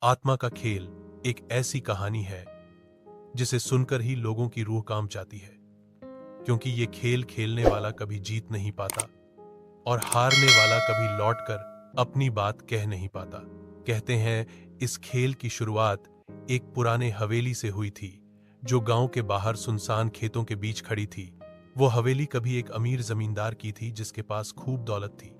आत्मा का खेल एक ऐसी कहानी है जिसे सुनकर ही लोगों की रूह कांप जाती है, क्योंकि ये खेल खेलने वाला कभी जीत नहीं पाता और हारने वाला कभी लौटकर अपनी बात कह नहीं पाता। कहते हैं इस खेल की शुरुआत एक पुराने हवेली से हुई थी, जो गांव के बाहर सुनसान खेतों के बीच खड़ी थी। वो हवेली कभी एक अमीर जमींदार की थी जिसके पास खूब दौलत थी,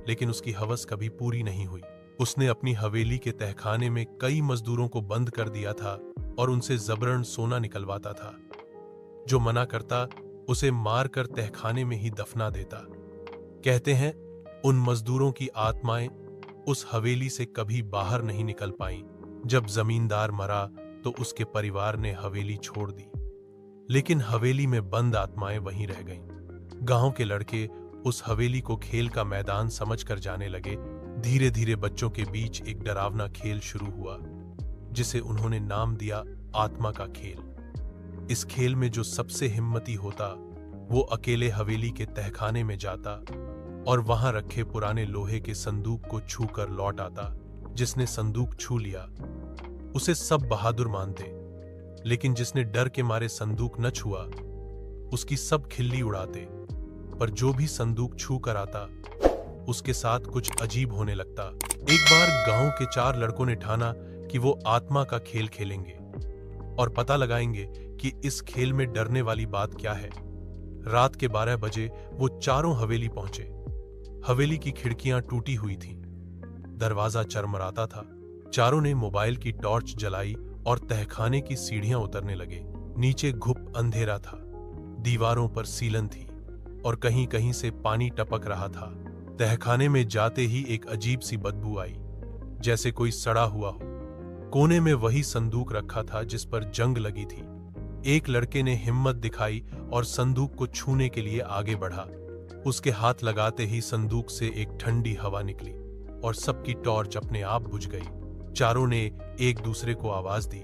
लेकिन उसकी हवस कभी पूरी नहीं हुई। उसने अपनी हवेली के तहखाने में कई मजदूरों को बंद कर दिया था और उनसे जबरन सोना निकलवाता था। जो मना करता उसे मारकर तहखाने में ही दफना देता। कहते हैं उन मजदूरों की आत्माएं उस हवेली से कभी बाहर नहीं निकल पाईं। जब जमींदार मरा तो उसके परिवार ने हवेली छोड़ दी, लेकिन हवेली में बंद आत्माएं वहीं रह गईं। गांव के लड़के उस हवेली को खेल का मैदान समझकर जाने लगे। धीरे धीरे बच्चों के बीच एक डरावना खेल शुरू हुआ, जिसे उन्होंने नाम दिया आत्मा का खेल। इस खेल में जो सबसे हिम्मती होता वो अकेले हवेली के तहखाने में जाता और वहां रखे पुराने लोहे के संदूक को छूकर लौट आता। जिसने संदूक छू लिया उसे सब बहादुर मानते, लेकिन जिसने डर के मारे संदूक न छुआ उसकी सब खिल्ली उड़ाते। पर जो भी संदूक छू कर आता उसके साथ कुछ अजीब होने लगता। एक बार गांव के 4 लड़कों ने ठाना कि वो आत्मा का खेल खेलेंगे और पता लगाएंगे कि इस खेल में डरने वाली बात क्या है। रात के 12 बजे वो चारों हवेली पहुंचे। हवेली की खिड़कियां टूटी हुई थीं, दरवाजा चरमराता था। चारों ने मोबाइल की टॉर्च जलाई और तहखाने की सीढ़ियां उतरने लगे। नीचे घुप अंधेरा था, दीवारों पर सीलन थी और कहीं कहीं से पानी टपक रहा था। तहखाने में जाते ही एक अजीब सी बदबू आई, जैसे कोई सड़ा हुआ हो। कोने में वही संदूक रखा था जिस पर जंग लगी थी। एक लड़के ने हिम्मत दिखाई और संदूक को छूने के लिए आगे बढ़ा। उसके हाथ लगाते ही संदूक से एक ठंडी हवा निकली और सबकी टॉर्च अपने आप बुझ गई। चारों ने एक दूसरे को आवाज दी,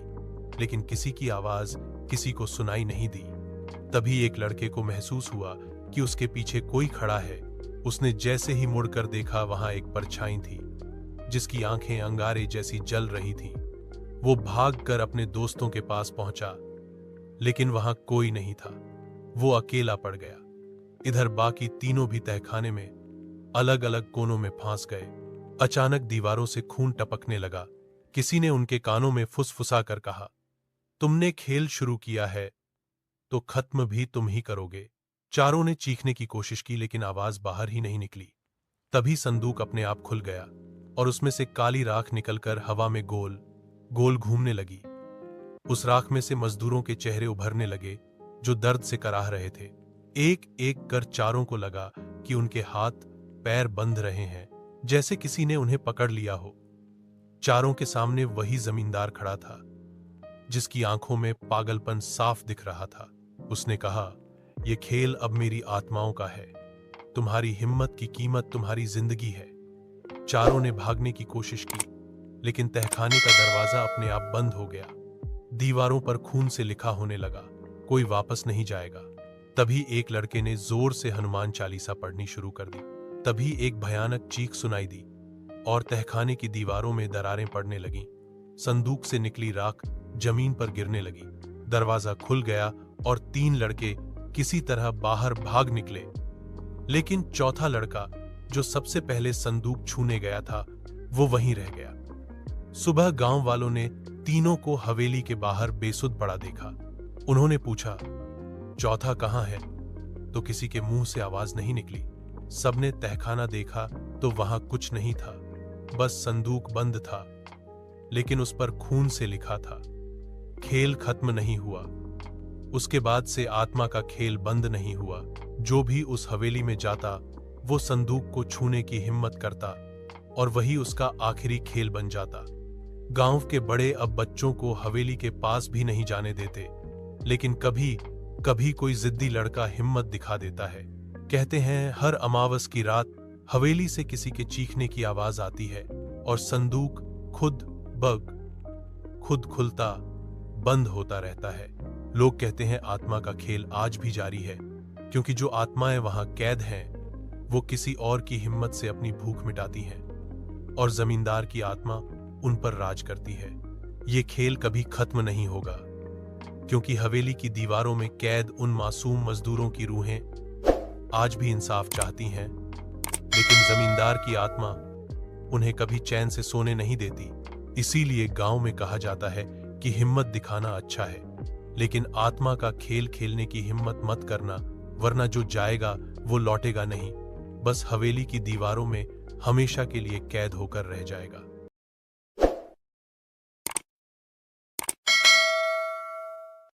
लेकिन किसी की आवाज किसी को सुनाई नहीं दी। तभी एक लड़के को महसूस हुआ कि उसके पीछे कोई खड़ा है। उसने जैसे ही मुड़कर देखा, वहां एक परछाई थी जिसकी आंखें अंगारे जैसी जल रही थीं। वो भागकर अपने दोस्तों के पास पहुंचा, लेकिन वहां कोई नहीं था। वो अकेला पड़ गया। इधर बाकी तीनों भी तहखाने में अलग अलग कोनों में फंस गए। अचानक दीवारों से खून टपकने लगा। किसी ने उनके कानों में फुसफुसा कर कहा, तुमने खेल शुरू किया है तो खत्म भी तुम ही करोगे। चारों ने चीखने की कोशिश की, लेकिन आवाज बाहर ही नहीं निकली। तभी संदूक अपने आप खुल गया और उसमें से काली राख निकलकर हवा में गोल गोल घूमने लगी। उस राख में से मजदूरों के चेहरे उभरने लगे, जो दर्द से कराह रहे थे। एक एक कर चारों को लगा कि उनके हाथ पैर बंध रहे हैं, जैसे किसी ने उन्हें पकड़ लिया हो। चारों के सामने वही जमींदार खड़ा था, जिसकी आंखों में पागलपन साफ दिख रहा था। उसने कहा, यह खेल अब मेरी आत्माओं का है। तुम्हारी हिम्मत की कीमत तुम्हारी जिंदगी है। चारों ने भागने की कोशिश की, लेकिन तहखाने का दरवाजा अपने आप बंद हो गया। दीवारों पर खून से लिखा होने लगा, कोई वापस नहीं जाएगा। तभी एक लड़के ने जोर से हनुमान चालीसा पढ़नी शुरू कर दी। तभी एक भयानक चीख सुनाई दी और तहखाने की दीवारों में दरारें पड़ने लगीं। संदूक से निकली राख जमीन पर गिरने लगी। दरवाजा खुल गया और 3 लड़के किसी तरह बाहर भाग निकले, लेकिन चौथा लड़का, जो सबसे पहले संदूक छूने गया था, वो वहीं रह गया। सुबह गांव वालों ने तीनों को हवेली के बाहर बेसुध पड़ा देखा। उन्होंने पूछा, चौथा कहां है? तो किसी के मुंह से आवाज नहीं निकली। सबने तहखाना देखा तो वहां कुछ नहीं था, बस संदूक बंद था, लेकिन उस पर खून से लिखा था। खेल खत्म नहीं हुआ। उसके बाद से आत्मा का खेल बंद नहीं हुआ। जो भी उस हवेली में जाता वो संदूक को छूने की हिम्मत करता और वही उसका आखिरी खेल बन जाता। गांव के बड़े अब बच्चों को हवेली के पास भी नहीं जाने देते, लेकिन कभी कभी कोई जिद्दी लड़का हिम्मत दिखा देता है। कहते हैं हर अमावस की रात हवेली से किसी के चीखने की आवाज आती है और संदूक खुद खुलता बंद होता रहता है। लोग कहते हैं आत्मा का खेल आज भी जारी है, क्योंकि जो आत्माएं वहां कैद हैं वो किसी और की हिम्मत से अपनी भूख मिटाती हैं और जमींदार की आत्मा उन पर राज करती है। ये खेल कभी खत्म नहीं होगा, क्योंकि हवेली की दीवारों में कैद उन मासूम मजदूरों की रूहें आज भी इंसाफ चाहती हैं, लेकिन जमींदार की आत्मा उन्हें कभी चैन से सोने नहीं देती। इसीलिए गांव में कहा जाता है कि हिम्मत दिखाना अच्छा है, लेकिन आत्मा का खेल खेलने की हिम्मत मत करना, वरना जो जाएगा वो लौटेगा नहीं, बस हवेली की दीवारों में हमेशा के लिए कैद होकर रह जाएगा।